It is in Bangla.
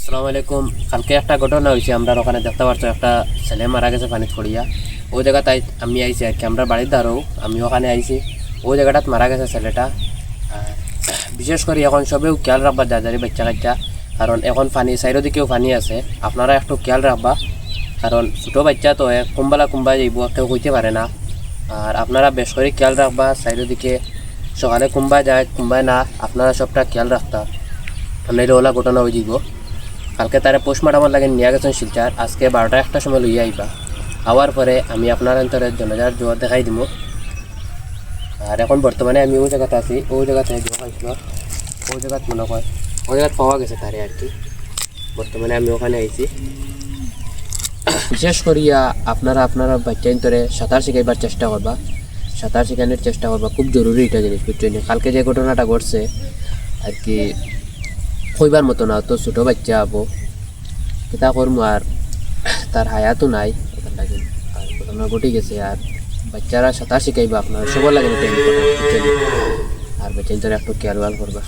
আসসালামু আলাইকুম। কালকে একটা ঘটনা হয়েছে, আমরা ওখানে দেখতে পাচ্ছ একটা ছেলে মারা গেছে পানি ছড়িয়া। ওই জায়গাতে আমি আইছি আর কি, আমরা বাড়ির দ্বারও আমি ওখানে আইছি। ওই জায়গাটাত মারা গেছে ছেলেটা। আর বিশেষ করে এখন সবেও খেয়াল রাখবা দাদারি বাচ্চা কাচ্চা, কারণ এখন পানি সাইডের দিকেও পানি আছে। আপনারা একটু খেয়াল রাখবা, কারণ ছোটো বাচ্চা তো কুম্বালা কুম্বা যাইব, কেউ কইতে পারে না। আর আপনারা বেশ করে খেয়াল রাখবা সাইডের দিকে, সকালে কুম্বায় যায় কুম্বায় না, আপনারা সবটা খেয়াল রাখতা, নইলে ওলা ঘটনা হয়ে যাব। কালকে তারা পোস্টমর্টমের লাগে নিয়ে গেছেন শিলচার, আজকে 12টা-1টার সময় লইয়া আইবা। আওয়ার পরে আমি আপনার অন্তরে জনজার জোয়ার দেখাই দিব। আর এখন বর্তমানে আমি ওই জায়গাতে আছি, ওই জায়গাতে জোয়া পাইছিল, ওই জায়গাত মনে হয় ওই জায়গাত পাওয়া গেছে তারে আর কি। বর্তমানে আমি ওখানে আইছি। বিশেষ করিয়া আপনারা বাচ্চা অন্তরে সাঁতার শিখাইবার চেষ্টা করবা, সাঁতার শেখানোর চেষ্টা করবা, খুব জরুরি এটা জিনিস বুঝছেন। কালকে যে ঘটনাটা ঘটছে আর কি, কইবার মতো না, তো ছোটো বাচ্চা আবো কিতা করবো, আর তার হায়াতও নাই ওখান লাগে। আর ঘটনা ঘটে গেছে, আর বাচ্চারা সাঁতার শিখাইবা আপনারা সবার লাগে এটা ইম্পর্টেন্ট বুঝছেন। আর বাচ্চা একটু কেয়ার করবা।